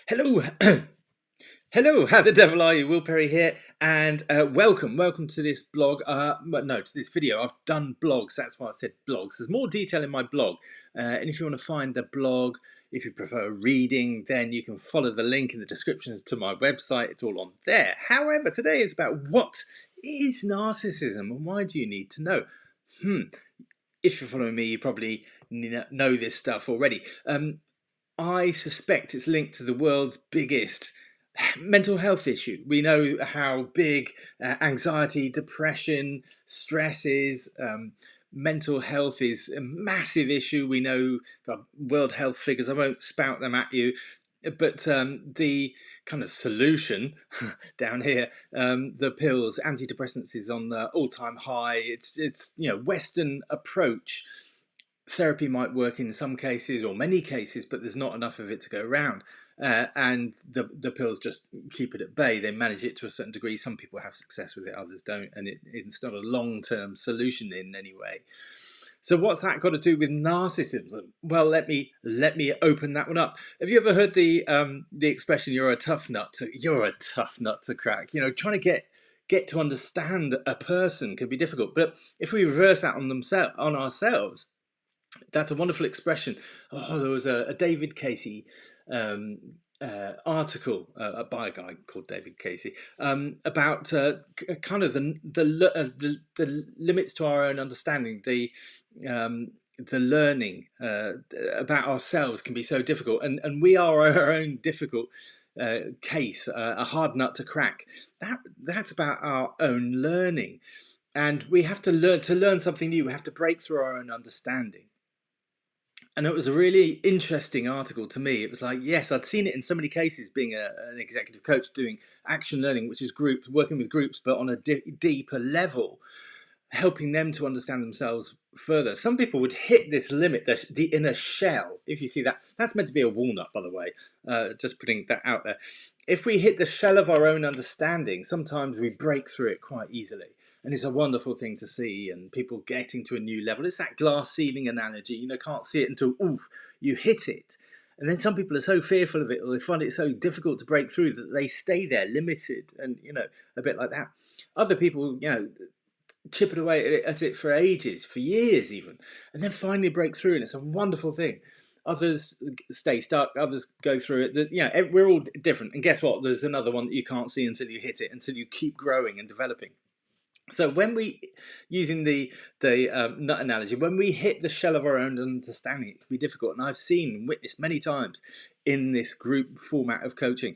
Hello, hello. How the devil are you? Will Perry here, and welcome to this blog. No, to this video. I've done blogs. That's why I said blogs. There's more detail in my blog, and if you want to find the blog, if you prefer reading, then you can follow the link in the descriptions to my website. It's all on there. However, today is about what is narcissism and why do you need to know? If you're following me, you probably know this stuff already. I suspect it's linked to the world's biggest mental health issue. We know how big anxiety, depression, stress is. Mental health is a massive issue. We know World Health figures. I won't spout them at you, but the kind of solution down here, the pills, antidepressants is on the all-time high. It's Western approach. Therapy might work in some cases or many cases, but there's not enough of it to go around. And the pills just keep it at bay. They manage it to a certain degree. Some people have success with it, others don't. And it's not a long-term solution in any way. So what's that got to do with narcissism? Well, let me open that one up. Have you ever heard the expression "you're a tough nut"? You're a tough nut to crack. Trying to get to understand a person can be difficult. But if we reverse that on ourselves, that's a wonderful expression. There was a David Casey article by a guy called David Casey about kind of the limits to our own understanding. The learning about ourselves can be so difficult, and we are our own difficult case, a hard nut to crack. That's about our own learning, and we have to learn something new. We have to break through our own understanding. And it was a really interesting article to me. It was like, yes, I'd seen it in so many cases being an executive coach doing action learning, which is working with groups, but on a deeper level, helping them to understand themselves further. Some people would hit this limit, the inner shell. If you see that, that's meant to be a walnut, by the way, just putting that out there. If we hit the shell of our own understanding, sometimes we break through it quite easily. And it's a wonderful thing to see, and people getting to a new level. It's that glass ceiling analogy, can't see it until, you hit it. And then some people are so fearful of it, or they find it so difficult to break through that they stay there limited and, a bit like that. Other people, chip away at it for ages, for years even, and then finally break through, and it's a wonderful thing. Others stay stuck, others go through it. We're all different. And guess what? There's another one that you can't see until you hit it, until you keep growing and developing. So when we, using the nut analogy, when we hit the shell of our own understanding, it can be difficult. And I've seen and witnessed many times in this group format of coaching,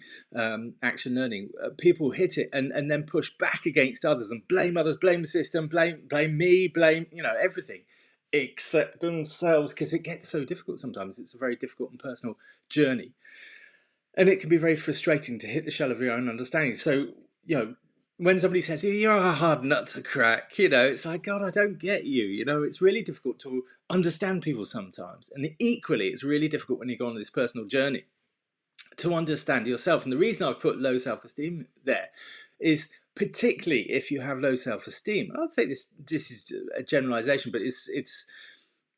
action learning, people hit it and then push back against others and blame others, blame the system, blame me, blame, everything except themselves, because it gets so difficult sometimes. It's a very difficult and personal journey. And it can be very frustrating to hit the shell of your own understanding. So, when somebody says, you're a hard nut to crack, it's like, God, I don't get you. It's really difficult to understand people sometimes. And equally, it's really difficult when you go on this personal journey to understand yourself. And the reason I've put low self-esteem there is particularly if you have low self-esteem. I'd say this is a generalization, but it's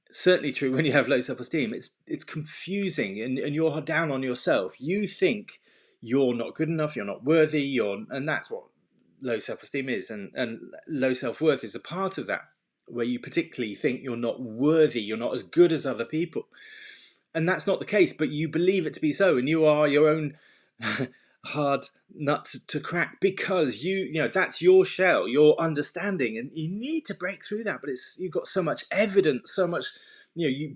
certainly true when you have low self-esteem. It's confusing and you're down on yourself. You think you're not good enough, you're not worthy, and that's what low self-esteem is, and low self-worth is a part of that, where you particularly think you're not worthy, you're not as good as other people, and that's not the case, but you believe it to be so, and you are your own hard nut to crack, because that's your shell, your understanding, and you need to break through that. But you've got so much evidence, so much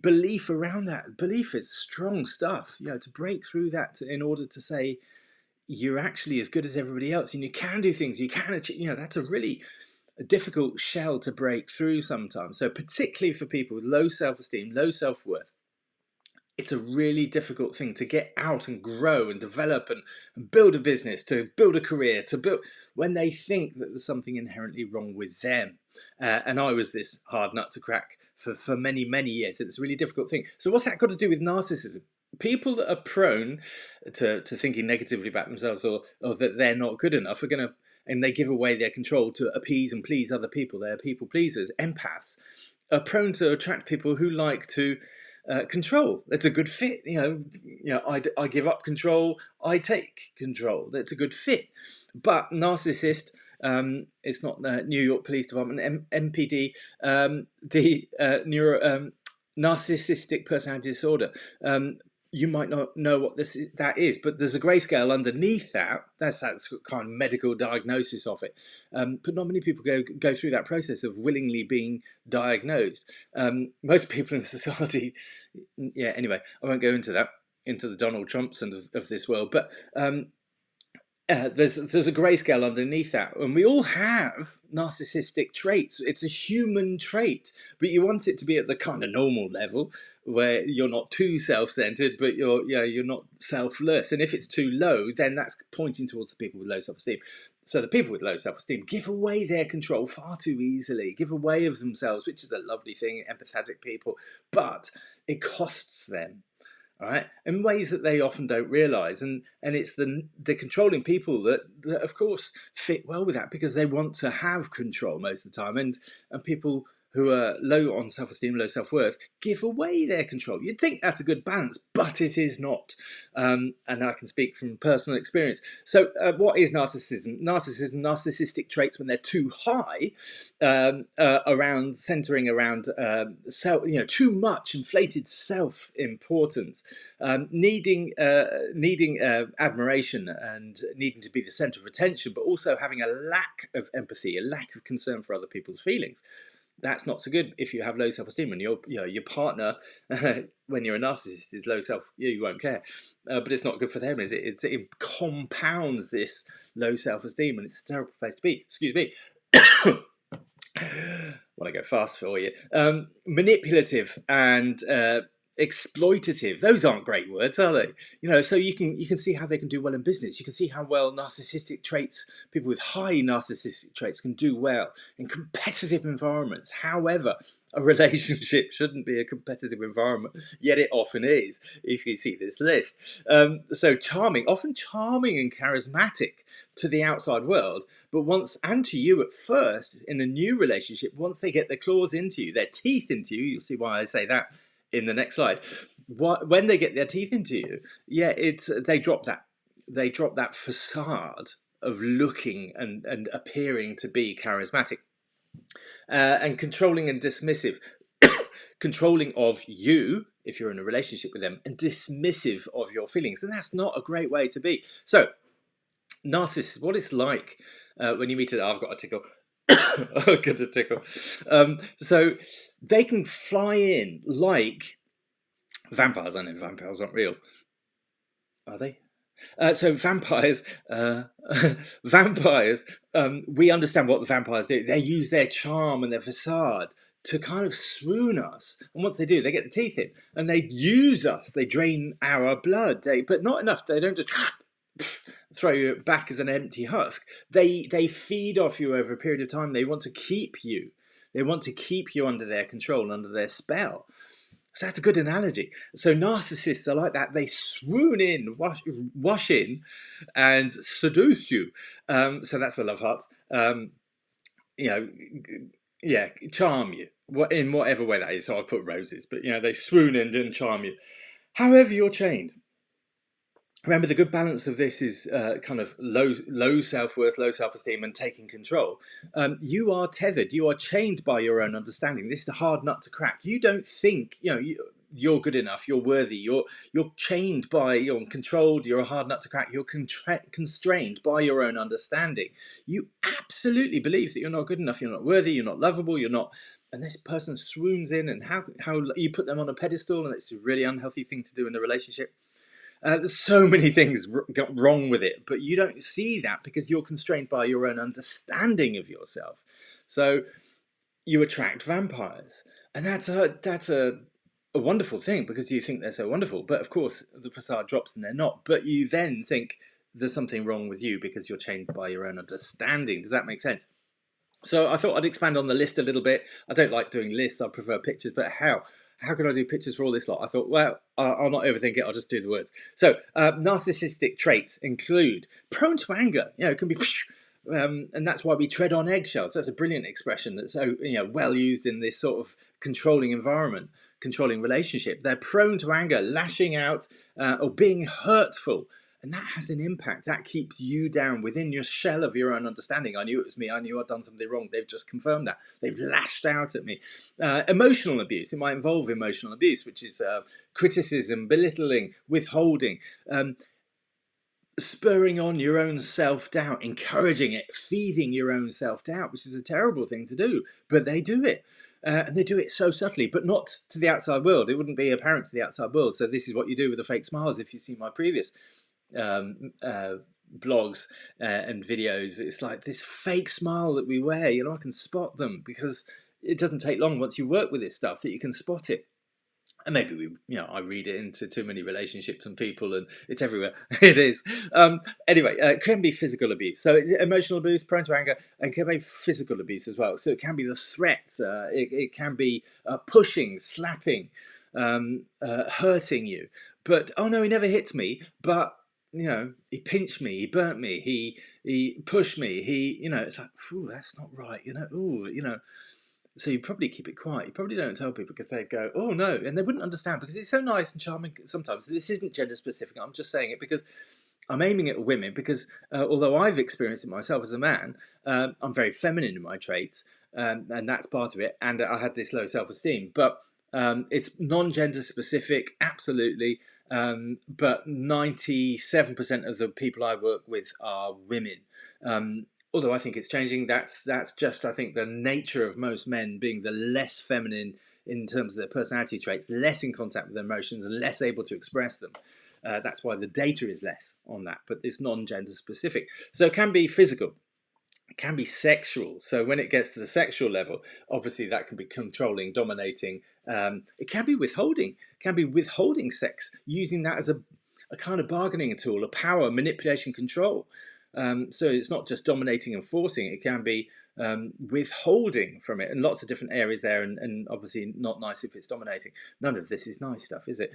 belief around that. Belief is strong stuff, to break through that in order to say you're actually as good as everybody else, and you can do things, you can achieve, that's a really difficult shell to break through sometimes. So particularly for people with low self-esteem, low self-worth, it's a really difficult thing to get out and grow and develop and build a business, to build a career, when they think that there's something inherently wrong with them. And I was this hard nut to crack for many, many years. It's a really difficult thing. So what's that got to do with narcissism? People that are prone to thinking negatively about themselves, or that they're not good enough, and they give away their control to appease and please other people. They're people pleasers. Empaths are prone to attract people who like to Control. That's a good fit. I give up control. I take control. That's a good fit. But narcissist. It's not New York Police Department, MPD. The narcissistic personality disorder. You might not know what that is, but there's a grayscale underneath that. That's kind of medical diagnosis of it. But not many people go through that process of willingly being diagnosed. Most people in society, yeah. Anyway, I won't go into the Donald Trumps of this world, but there's a grayscale underneath that, and we all have narcissistic traits. It's a human trait, but you want it to be at the kind of normal level where you're not too self-centered, but you're not selfless. And if it's too low, then that's pointing towards the people with low self-esteem. So the people with low self-esteem give away their control far too easily, give away of themselves, which is a lovely thing, empathetic people, but it costs them. All right, in ways that they often don't realise, and it's the controlling people that of course fit well with that, because they want to have control most of the time, and people who are low on self-esteem, low self-worth, give away their control. You'd think that's a good balance, but it is not. And I can speak from personal experience. So what is narcissism? Narcissistic traits when they're too high, centering around self, too much inflated self-importance, needing admiration and needing to be the centre of attention, but also having a lack of empathy, a lack of concern for other people's feelings. That's not so good if you have low self-esteem, and your partner, when you're a narcissist, is low self. You won't care, but it's not good for them, is it? It compounds this low self-esteem, and it's a terrible place to be. Excuse me. Want to go fast for you? Manipulative and exploitative. Those aren't great words, are they? So you can see how they can do well in business. You can see how well narcissistic traits, people with high narcissistic traits, can do well in competitive environments. However, a relationship shouldn't be a competitive environment, yet it often is, if you see this list. So often charming and charismatic to the outside world, but and to you at first in a new relationship, once they get their claws into you, their teeth into you, you'll see why I say that in the next slide. When they get their teeth into you, they drop that facade of looking and appearing to be charismatic, and controlling and dismissive. Controlling of you if you're in a relationship with them, and dismissive of your feelings, and that's not a great way to be. So narcissists, what it's like when you meet it. I've got a tickle. I've got a tickle. So they can fly in like vampires. I know vampires aren't real, are they? So vampires, we understand what the vampires do. They use their charm and their facade to kind of swoon us, and once they do, they get the teeth in, and they use us. They drain our blood. But not enough. They don't just throw you back as an empty husk. They feed off you over a period of time. They want to keep you. They want to keep you under their control, under their spell. So that's a good analogy. So narcissists are like that. They swoon in, wash in, and seduce you. So that's the love hearts. Charm you in whatever way that is. So I've put roses, but they swoon in and charm you. However, you're chained. Remember, the good balance of this is kind of low self-worth, low self-esteem, and taking control. You are tethered. You are chained by your own understanding. This is a hard nut to crack. You don't think you're good enough. You're worthy. You're chained by. You're controlled. You're a hard nut to crack. You're constrained by your own understanding. You absolutely believe that you're not good enough. You're not worthy. You're not lovable. You're not. And this person swoons in, and how you put them on a pedestal, and it's a really unhealthy thing to do in a relationship. There's so many things got wrong with it, but you don't see that because you're constrained by your own understanding of yourself. So you attract vampires, and that's a wonderful thing because you think they're so wonderful. But of course, the facade drops and they're not. But you then think there's something wrong with you because you're chained by your own understanding. Does that make sense? So I thought I'd expand on the list a little bit. I don't like doing lists. I prefer pictures, but how can I do pictures for all this lot? I thought, well, I'll not overthink it. I'll just do the words. So narcissistic traits include prone to anger. It can be, and that's why we tread on eggshells. That's a brilliant expression that's well used in this sort of controlling environment. controlling relationship. They're prone to anger, lashing out, or being hurtful. And that has an impact. That keeps you down within your shell of your own understanding. I knew it was me. I knew I'd done something wrong. They've just confirmed that. They've lashed out at me. Emotional abuse. It might involve emotional abuse, which is criticism, belittling, withholding, spurring on your own self-doubt, encouraging it, feeding your own self-doubt, which is a terrible thing to do. But they do it. And they do it so subtly, but not to the outside world. It wouldn't be apparent to the outside world. So this is what you do with the fake smiles. If you see my previous blogs and videos, it's like this fake smile that we wear. You know, I can spot them because it doesn't take long once you work with this stuff that you can spot it. And maybe I read it into too many relationships and people, and it's everywhere. It is. Anyway, it can be physical abuse. So emotional abuse, prone to anger, and can be physical abuse as well. So it can be the threats. It can be pushing, slapping, hurting you. But oh no, he never hits me. But he pinched me, he burnt me, he pushed me. It's like, ooh, that's not right. So you probably keep it quiet. You probably don't tell people because they go, oh no, and they wouldn't understand because it's so nice and charming sometimes. This isn't gender specific. I'm just saying it because I'm aiming at women because although I've experienced it myself as a man, I'm very feminine in my traits, and that's part of it. And I had this low self-esteem, but it's non-gender specific, absolutely. But 97% of the people I work with are women. Although I think it's changing, that's just, I think, the nature of most men being the less feminine in terms of their personality traits, less in contact with their emotions and less able to express them. That's why the data is less on that, but it's non-gender specific. So it can be physical, it can be sexual. So when it gets to the sexual level, obviously that can be controlling, dominating. It can be withholding sex, using that as a kind of bargaining tool, a power, manipulation, control. So it's not just dominating and forcing, it can be withholding from it, and lots of different areas there, and obviously not nice if it's dominating. None of this is nice stuff, is it?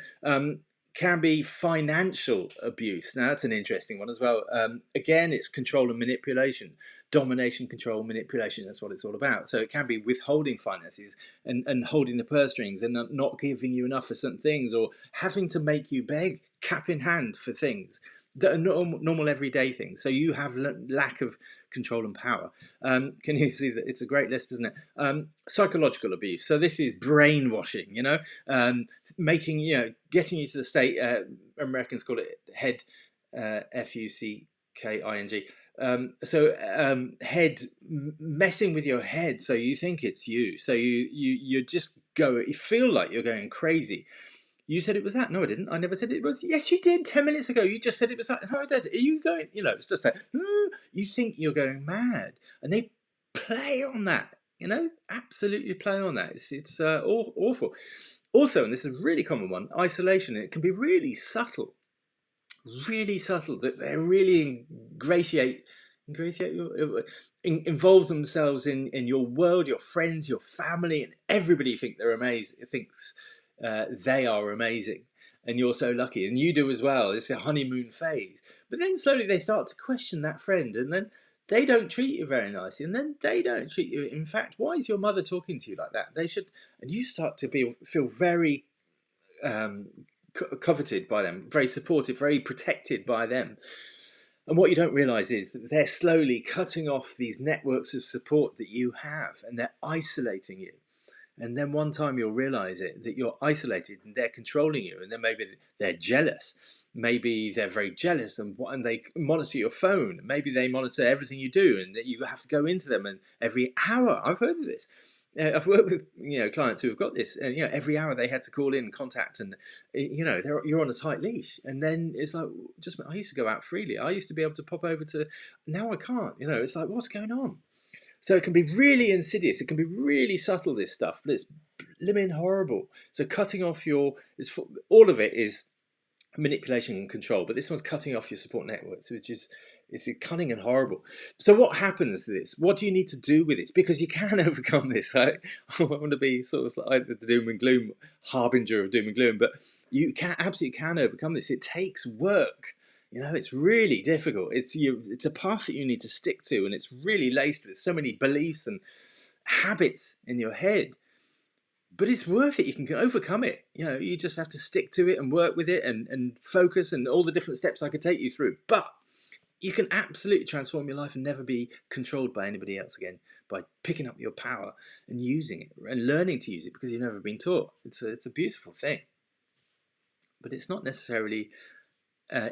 Can be financial abuse. Now that's an interesting one as well. Again, it's control and manipulation, domination, control, manipulation. That's what it's all about. So it can be withholding finances and holding the purse strings and not giving you enough for certain things, or having to make you beg cap in hand for things that are normal everyday things. So you have lack of control and power. Can you see that it's a great list, isn't it? Psychological abuse. So this is brainwashing, making, getting you to the state, Americans call it head, Fucking. Head, messing with your head so you think it's you. So you just you feel like you're going crazy. You said it was that. No, I didn't. I never said it was. Yes, you did 10 minutes ago. You just said it was that. No, I did. Are you going, it's just like, you think you're going mad. And they play on that, absolutely play on that. It's awful. Also, and this is a really common one, isolation. It can be really subtle, that they really involve themselves in your world, your friends, your family, and everybody thinks they are amazing, and you're so lucky, and you do as well. It's a honeymoon phase, but then slowly they start to question that friend, and then they don't treat you very nicely, and then they don't treat you. In fact, why is your mother talking to you like that? They should, and you start to feel very coveted by them, very supported, very protected by them. And what you don't realise is that they're slowly cutting off these networks of support that you have, and they're isolating you. And then one time you'll realise that you're isolated and they're controlling you, and then maybe they're jealous. Maybe they're very jealous and they monitor your phone. Maybe they monitor everything you do, and that you have to go into them, and every hour, I've heard of this. I've worked with clients who have got this, and every hour they had to call in, contact, and you're on a tight leash. And then it's like, I used to go out freely. I used to be able to pop over to, now I can't. It's like, what's going on? So it can be really insidious. It can be really subtle, this stuff, but it's blimmin' horrible. So cutting off all of it is manipulation and control, but this one's cutting off your support networks, which is cunning and horrible. So what happens to this? What do you need to do with this? Because you can overcome this. I want to be sort of like the doom and gloom, harbinger of doom and gloom, but you absolutely can overcome this. It takes work. It's really difficult. It's a path that you need to stick to, and it's really laced with so many beliefs and habits in your head. but it's worth it. You can overcome it. You just have to stick to it and work with it and focus and all the different steps I could take you through. But you can absolutely transform your life and never be controlled by anybody else again by picking up your power and using it and learning to use it because you've never been taught. It's a beautiful thing, but it's not necessarily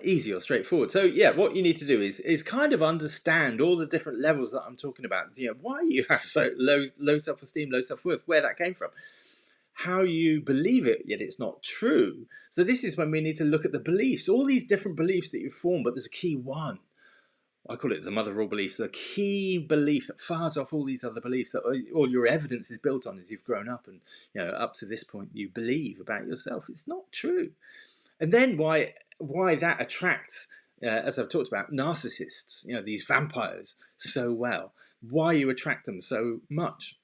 easy or straightforward. So yeah, what you need to do is kind of understand all the different levels that I'm talking about. Why you have so low self-esteem, low self-worth, where that came from, how you believe it, yet it's not true. So this is when we need to look at the beliefs, all these different beliefs that you form, but there's a key one. I call it the mother of all beliefs, the key belief that fires off all these other beliefs that all your evidence is built on as you've grown up and up to this point you believe about yourself. It's not true. And then why that attracts, as I've talked about, narcissists, these vampires so well, why you attract them so much.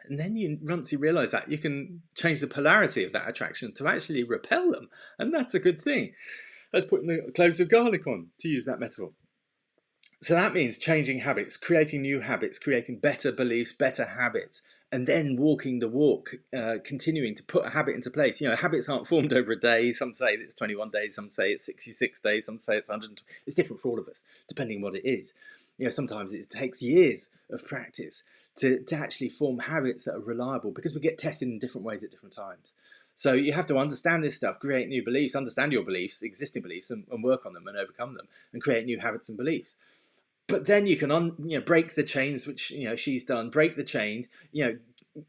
And then once you realise that, you can change the polarity of that attraction to actually repel them. And that's a good thing. That's putting the cloves of garlic on, to use that metaphor. So that means changing habits, creating new habits, creating better beliefs, better habits, and then walking the walk, continuing to put a habit into place. Habits aren't formed over a day. Some say it's 21 days, some say it's 66 days, some say it's 100. It's different for all of us, depending on what it is. Sometimes it takes years of practice to actually form habits that are reliable because we get tested in different ways at different times. So you have to understand this stuff, create new beliefs, understand your beliefs, existing beliefs, and work on them and overcome them and create new habits and beliefs. But then you can break the chains, which she's done. Break the chains.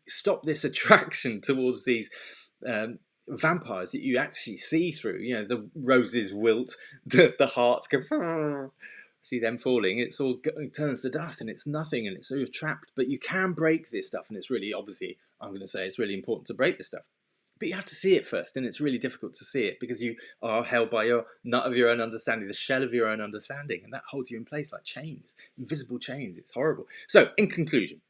Stop this attraction towards these vampires that you actually see through. The roses wilt, the hearts go. See them falling. It turns to dust, and it's nothing, and it's so trapped. But you can break this stuff, and it's really I'm going to say it's really important to break this stuff. But you have to see it first, and it's really difficult to see it because you are held by your nut of your own understanding, the shell of your own understanding, and that holds you in place like chains, invisible chains. It's horrible. So, in conclusion,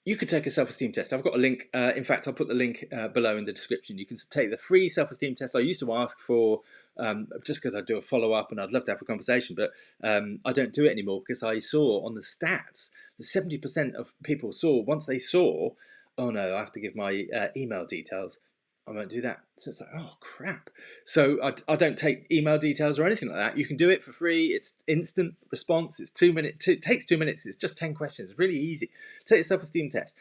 you could take a self-esteem test. I've got a link. In fact, I'll put the link below in the description. You can take the free self-esteem test. I used to ask for, just because I do a follow-up and I'd love to have a conversation, but I don't do it anymore because I saw on the stats that 70% of people saw, once they saw, oh no, I have to give my email details, I won't do that. So it's like, oh crap. So I don't take email details or anything like that. You can do it for free. It's instant response. It's 2 minutes. It takes 2 minutes. It's just 10 questions. Really easy. Take a self-esteem test.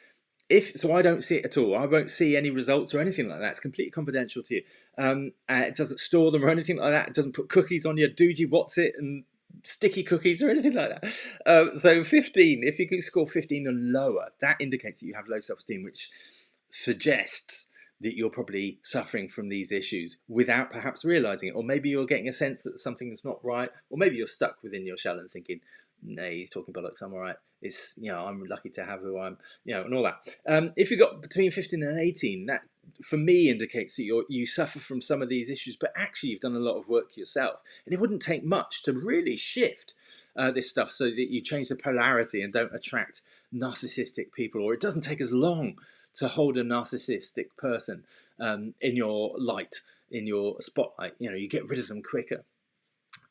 So I don't see it at all. I won't see any results or anything like that. It's completely confidential to you. It doesn't store them or anything like that. It doesn't put cookies on your Doogie What's It and sticky cookies or anything like that. So 15, if you can score 15 or lower, that indicates that you have low self-esteem, which suggests that you're probably suffering from these issues without perhaps realizing it. Or maybe you're getting a sense that something's not right, or maybe you're stuck within your shell and thinking, nah, he's talking bollocks, I'm all right. It's, I'm lucky to have who I'm, and all that. If you've got between 15 and 18, that for me indicates that you suffer from some of these issues, but actually you've done a lot of work yourself. And it wouldn't take much to really shift this stuff so that you change the polarity and don't attract narcissistic people, or it doesn't take as long to hold a narcissistic person in your light, in your spotlight. You get rid of them quicker.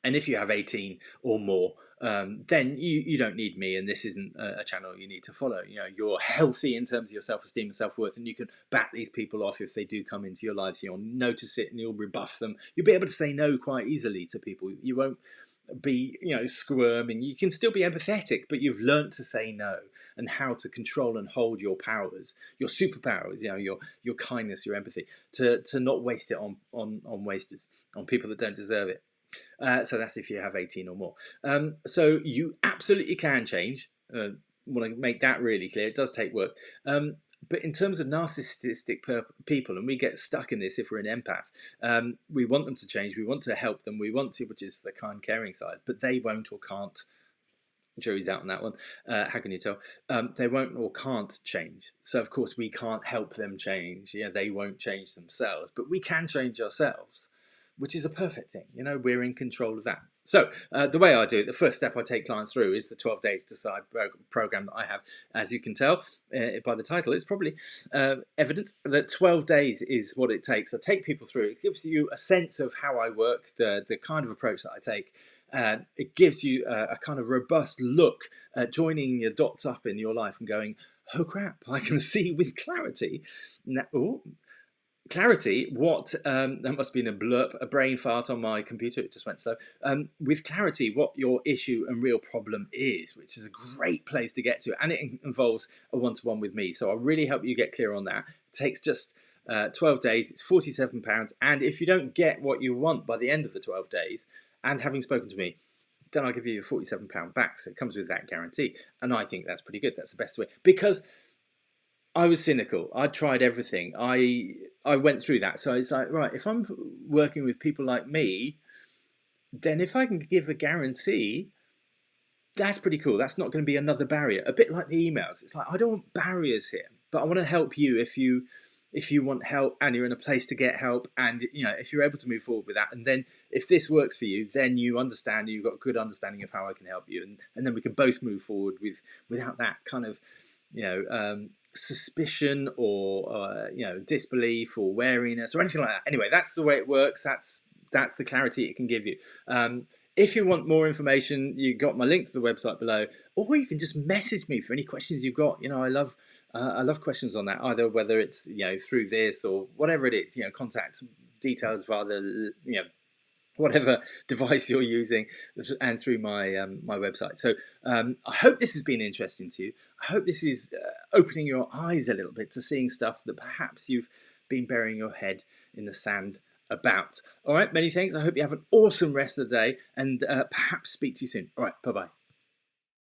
And if you have 18 or more, then you don't need me, and this isn't a channel you need to follow. You're healthy in terms of your self-esteem and self-worth, and you can bat these people off if they do come into your life. So you'll notice it and you'll rebuff them. You'll be able to say no quite easily to people. You won't be squirming. You can still be empathetic, but you've learnt to say no and how to control and hold your powers, your superpowers, your kindness, your empathy, to not waste it on wasters, on people that don't deserve it. So that's if you have 18 or more. So you absolutely can change. Want to make that really clear. It does take work. But in terms of narcissistic people, and we get stuck in this if we're an empath, we want them to change. We want to help them. We want to, which is the kind, caring side. But they won't or can't. Jury's out on that one. How can you tell? They won't or can't change. So of course we can't help them change. They won't change themselves, but we can change ourselves, which is a perfect thing. We're in control of that. So the way I do it, the first step I take clients through is the 12 Days Decide program that I have. As you can tell by the title, it's probably evident that 12 days is what it takes. I take people through. It gives you a sense of how I work, the kind of approach that I take. It gives you a kind of robust look at joining your dots up in your life and going, oh crap, I can see with clarity now. Oh, clarity, what that must have been a blurb, a brain fart on my computer, it just went slow. With clarity, what your issue and real problem is, which is a great place to get to, and it involves a one-to-one with me, so I'll really help you get clear on that. It takes just 12 days, it's £47, and if you don't get what you want by the end of the 12 days, and having spoken to me, then I'll give you your £47 back. So it comes with that guarantee, and I think that's pretty good. That's the best way, because I was cynical. I tried everything. I went through that. So it's like, right, if I'm working with people like me, then if I can give a guarantee, that's pretty cool. That's not going to be another barrier. A bit like the emails. It's like, I don't want barriers here, but I want to help you if you want help and you're in a place to get help, and if you're able to move forward with that, and then if this works for you, then you understand, you've got a good understanding of how I can help you, and then we can both move forward without that kind of suspicion or disbelief or wariness or anything like that. Anyway, that's the way it works. That's the clarity it can give you. If you want more information, you got my link to the website below, or you can just message me for any questions you've got. I love questions on that, either whether it's through this or whatever it is. Contact details via the whatever device you're using, and through my website. So I hope this has been interesting to you. I hope this is opening your eyes a little bit to seeing stuff that perhaps you've been burying your head in the sand about. All right, many thanks. I hope you have an awesome rest of the day, and perhaps speak to you soon. All right, bye-bye.